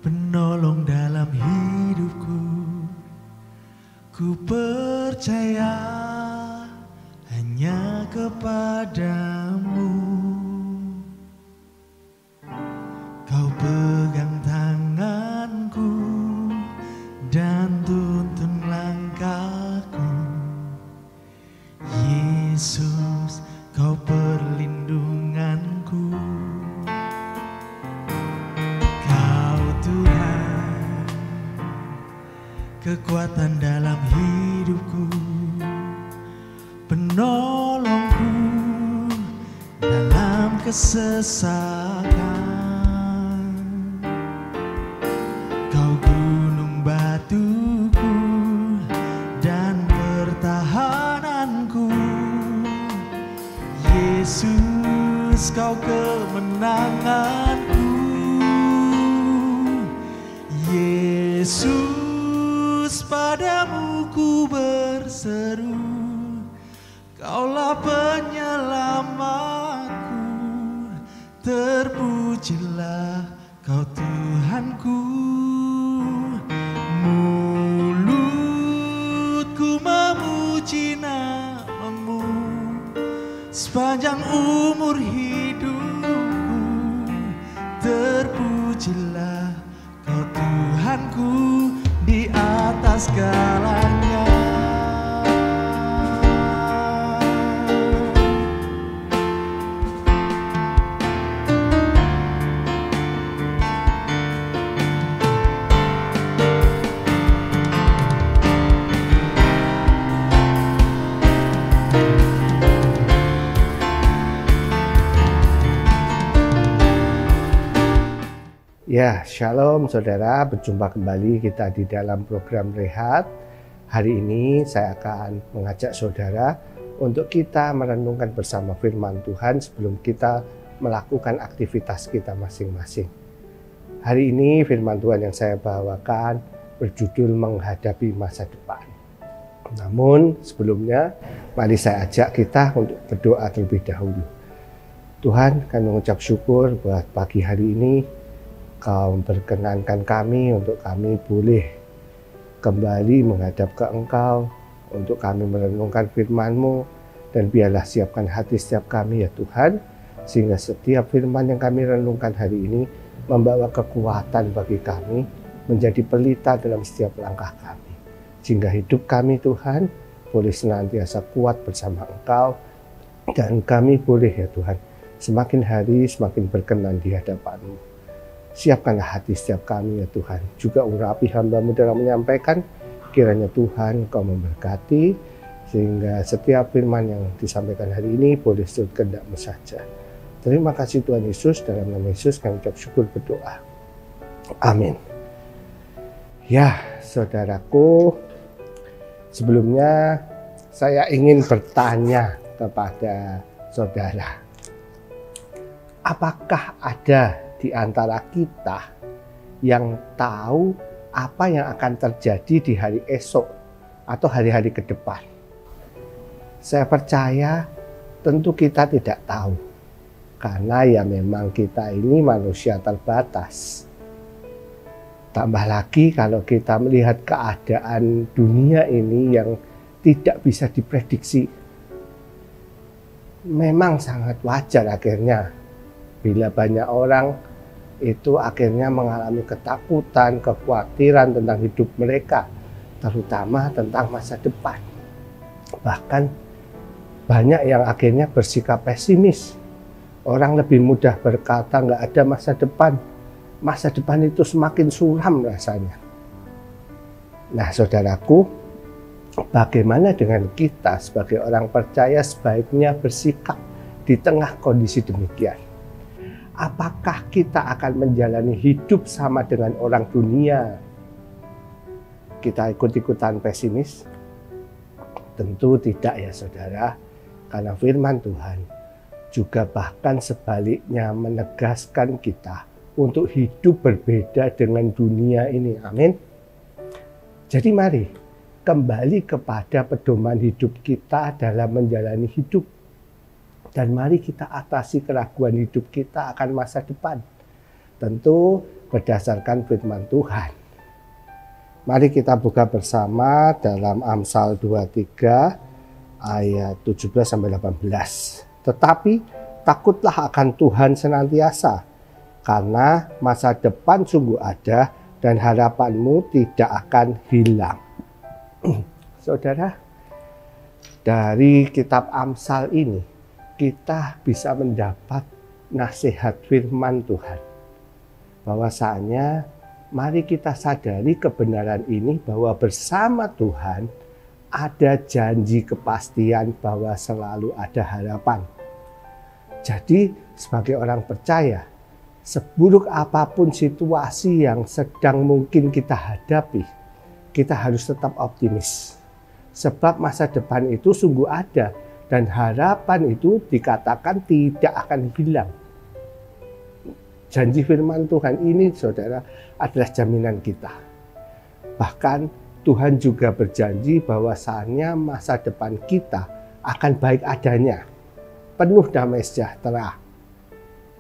penolong dalam hidupku. Ku percaya hanya kepadamu. Kau pegang tanganku dan tuntun langkahku. Yesus, kau perlindunganku. Kau Tuhan, kekuatan dalam hidupku, penolongku dalam kesesakan. Kau gunung batuku dan pertahananku. Yesus, kau kemenanganku. Yesus, padamu ku berseru, Kaulah penyelamatku. Terpujilah Kau Tuhanku. Mulutku memuji nama-Mu sepanjang umur hidupku. Terpujilah Kau Tuhanku di atas segalanya. Ya, shalom saudara, berjumpa kembali kita di dalam program Rehat. Hari ini saya akan mengajak saudara untuk kita merenungkan bersama firman Tuhan sebelum kita melakukan aktivitas kita masing-masing. Hari ini firman Tuhan yang saya bawakan berjudul menghadapi masa depan. Namun sebelumnya, mari saya ajak kita untuk berdoa terlebih dahulu. Tuhan, kami mengucap syukur buat pagi hari ini. Kau berkenankan kami untuk kami boleh kembali menghadap ke Engkau, untuk kami merenungkan firman-Mu, dan biarlah siapkan hati setiap kami ya Tuhan, sehingga setiap firman yang kami renungkan hari ini membawa kekuatan bagi kami, menjadi pelita dalam setiap langkah kami, sehingga hidup kami Tuhan boleh senantiasa kuat bersama Engkau, dan kami boleh ya Tuhan semakin hari semakin berkenan di hadapan-Mu. Siapkanlah hati setiap kami ya Tuhan. Juga urapi hamba-Mu dalam menyampaikan. Kiranya Tuhan Kau memberkati, sehingga setiap firman yang disampaikan hari ini boleh seturut kehendak-Mu saja. Terima kasih Tuhan Yesus. Dalam nama Yesus kami ucap syukur berdoa. Amin. Ya saudaraku, sebelumnya saya ingin bertanya kepada saudara. Apakah ada di antara kita yang tahu apa yang akan terjadi di hari esok atau hari-hari ke depan? Saya percaya tentu kita tidak tahu, karena ya memang kita ini manusia terbatas. Tambah lagi kalau kita melihat keadaan dunia ini yang tidak bisa diprediksi, memang sangat wajar akhirnya bila banyak orang itu akhirnya mengalami ketakutan, kekhawatiran tentang hidup mereka, terutama tentang masa depan. Bahkan banyak yang akhirnya bersikap pesimis. Orang lebih mudah berkata nggak ada masa depan. Masa depan itu semakin suram rasanya. Nah saudaraku, bagaimana dengan kita sebagai orang percaya sebaiknya bersikap di tengah kondisi demikian? Apakah kita akan menjalani hidup sama dengan orang dunia? Kita ikut-ikutan pesimis? Tentu tidak ya saudara, karena firman Tuhan juga bahkan sebaliknya menegaskan kita untuk hidup berbeda dengan dunia ini. Amin. Jadi mari kembali kepada pedoman hidup kita dalam menjalani hidup. Dan mari kita atasi keraguan hidup kita akan masa depan. Tentu berdasarkan firman Tuhan. Mari kita buka bersama dalam Amsal 23 ayat 17-18. Tetapi takutlah akan Tuhan senantiasa, karena masa depan sungguh ada dan harapanmu tidak akan hilang. Saudara, dari kitab Amsal ini kita bisa mendapat nasihat firman Tuhan. Bahwasanya mari kita sadari kebenaran ini bahwa bersama Tuhan ada janji kepastian bahwa selalu ada harapan. Jadi sebagai orang percaya, seburuk apapun situasi yang sedang mungkin kita hadapi, kita harus tetap optimis. Sebab masa depan itu sungguh ada dan harapan itu dikatakan tidak akan hilang. Janji firman Tuhan ini, saudara, adalah jaminan kita. Bahkan Tuhan juga berjanji bahwasannya masa depan kita akan baik adanya, penuh damai sejahtera,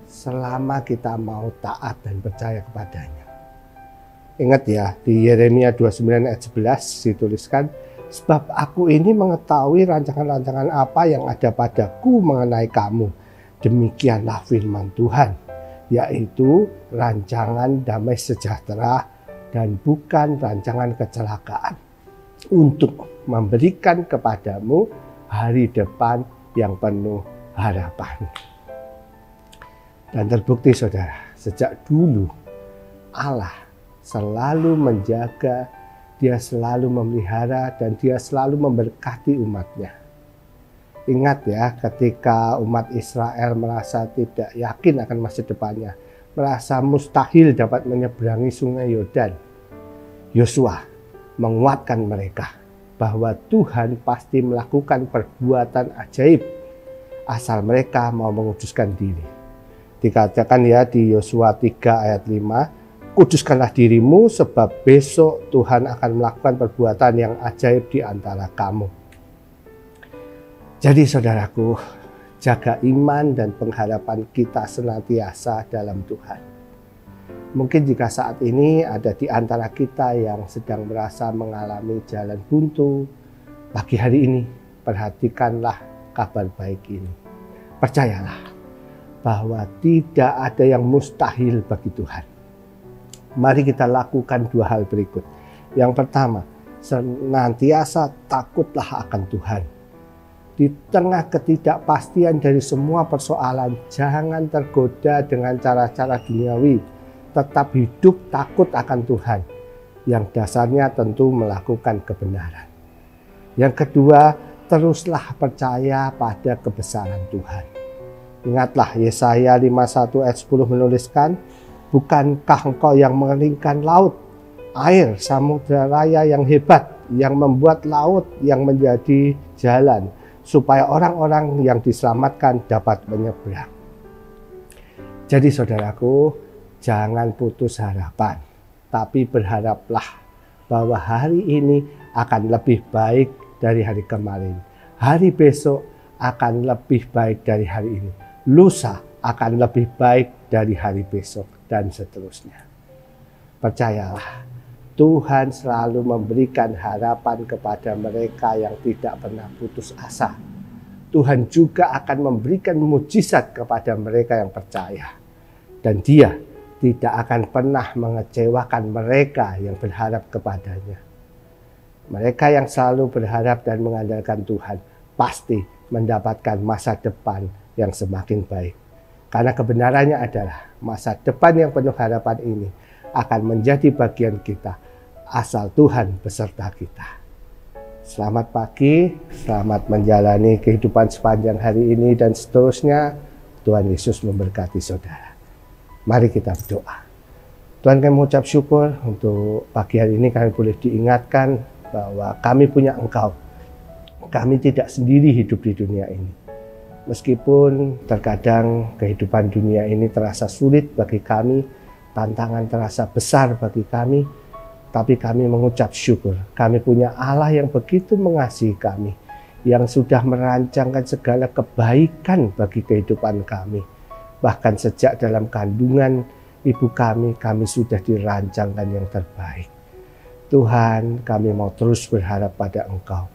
selama kita mau taat dan percaya kepadanya. Ingat ya, di Yeremia 29 ayat 11 dituliskan, sebab aku ini mengetahui rancangan-rancangan apa yang ada padaku mengenai kamu. Demikianlah firman Tuhan, yaitu rancangan damai sejahtera dan bukan rancangan kecelakaan, untuk memberikan kepadamu hari depan yang penuh harapan. Dan terbukti saudara, sejak dulu Allah selalu menjaga, Dia selalu memelihara, dan Dia selalu memberkati umatnya. Ingat ya, ketika umat Israel merasa tidak yakin akan masa depannya, merasa mustahil dapat menyeberangi sungai Yordan, Yosua menguatkan mereka bahwa Tuhan pasti melakukan perbuatan ajaib asal mereka mau menguduskan diri. Dikatakan ya di Yosua 3 ayat 5, kuduskanlah dirimu sebab besok Tuhan akan melakukan perbuatan yang ajaib di antara kamu. Jadi saudaraku, jaga iman dan pengharapan kita senantiasa dalam Tuhan. Mungkin jika saat ini ada di antara kita yang sedang merasa mengalami jalan buntu, pagi hari ini perhatikanlah kabar baik ini. Percayalah bahwa tidak ada yang mustahil bagi Tuhan. Mari kita lakukan dua hal berikut. Yang pertama, senantiasa takutlah akan Tuhan. Di tengah ketidakpastian dari semua persoalan, jangan tergoda dengan cara-cara duniawi. Tetap hidup takut akan Tuhan, yang dasarnya tentu melakukan kebenaran. Yang kedua, teruslah percaya pada kebesaran Tuhan. Ingatlah Yesaya 51 ayat 10 menuliskan, bukankah engkau yang mengeringkan laut, air samudera raya yang hebat, yang membuat laut yang menjadi jalan, supaya orang-orang yang diselamatkan dapat menyeberang. Jadi saudaraku, jangan putus harapan, tapi berharaplah bahwa hari ini akan lebih baik dari hari kemarin. Hari besok akan lebih baik dari hari ini. Lusa akan lebih baik dari hari besok, dan seterusnya. Percayalah, Tuhan selalu memberikan harapan kepada mereka yang tidak pernah putus asa. Tuhan juga akan memberikan mujizat kepada mereka yang percaya. Dan Dia tidak akan pernah mengecewakan mereka yang berharap kepadanya. Mereka yang selalu berharap dan mengandalkan Tuhan pasti mendapatkan masa depan yang semakin baik. Karena kebenarannya adalah masa depan yang penuh harapan ini akan menjadi bagian kita asal Tuhan beserta kita. Selamat pagi, selamat menjalani kehidupan sepanjang hari ini dan seterusnya. Tuhan Yesus memberkati saudara. Mari kita berdoa. Tuhan, kami mengucap syukur untuk pagi hari ini kami boleh diingatkan bahwa kami punya Engkau. Kami tidak sendiri hidup di dunia ini. Meskipun terkadang kehidupan dunia ini terasa sulit bagi kami, tantangan terasa besar bagi kami, tapi kami mengucap syukur. Kami punya Allah yang begitu mengasihi kami, yang sudah merancangkan segala kebaikan bagi kehidupan kami. Bahkan sejak dalam kandungan ibu kami sudah dirancangkan yang terbaik. Tuhan, kami mau terus berharap pada Engkau.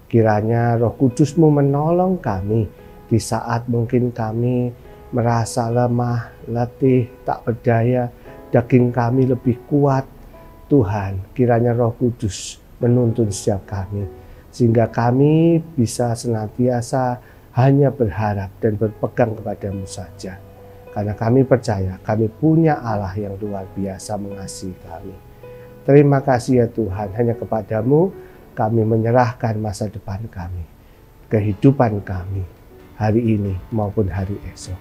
Kiranya Roh Kudus-Mu menolong kami di saat mungkin kami merasa lemah, letih, tak berdaya, daging kami lebih kuat. Tuhan, kiranya Roh Kudus menuntun setiap kami, sehingga kami bisa senantiasa hanya berharap dan berpegang kepada-Mu saja. Karena kami percaya kami punya Allah yang luar biasa mengasihi kami. Terima kasih ya Tuhan, hanya kepada-Mu kami menyerahkan masa depan kami, kehidupan kami, hari ini maupun hari esok.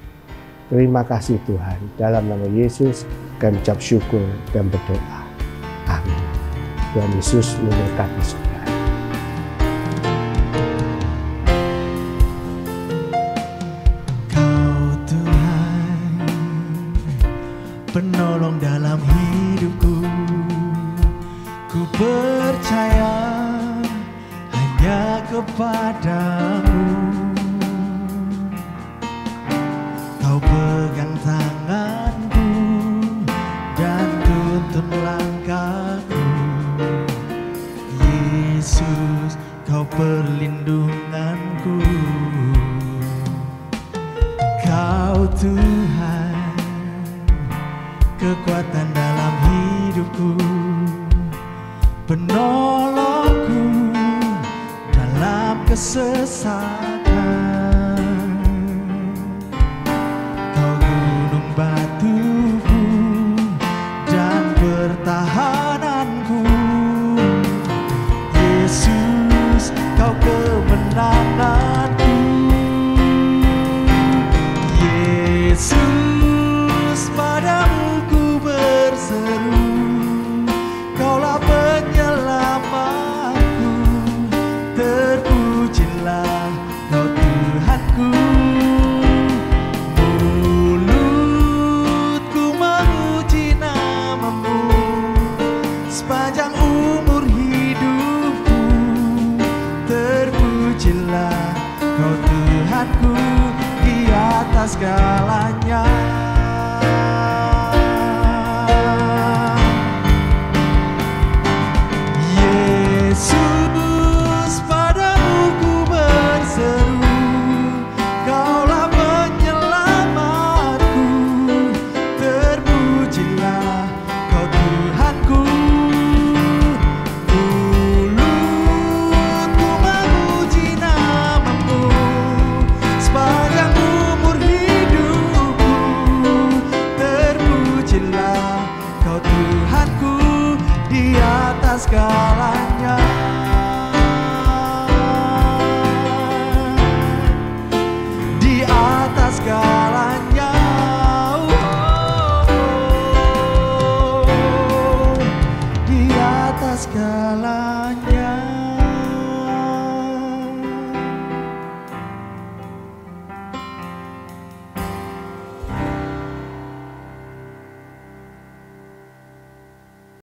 Terima kasih Tuhan, dalam nama Yesus kami ucap syukur dan berdoa. Amin. Tuhan Yesus memberkati saudara. Penolong dalam hidupku, ku percaya hanya kepada-Mu. Kau pegang tanganku dan tuntun langkahku. Yesus, Kau perlindunganku. Kau Tuhan, kekuatan dalam hidupku, penolongku dalam kesesakan. Kau gunung batuku dan pertahananku. Yesus, Kau kemenanganku. Yesus, padamu ku berseru, Kaulah penyelamatku. Terpujilah Kau Tuhanku. Mulutku memuji nama-Mu sepanjang umur hidupku. Terpujilah Kau Tuhanku di atas segalanya. Yesus, padamu ku berseru, Kaulah penyelamatku. Terpujilah Kau Tuhanku. Mulutku memuji nama-Mu sepanjang umur hidupku. Terpujilah Kau Tuhanku di atas segalanya.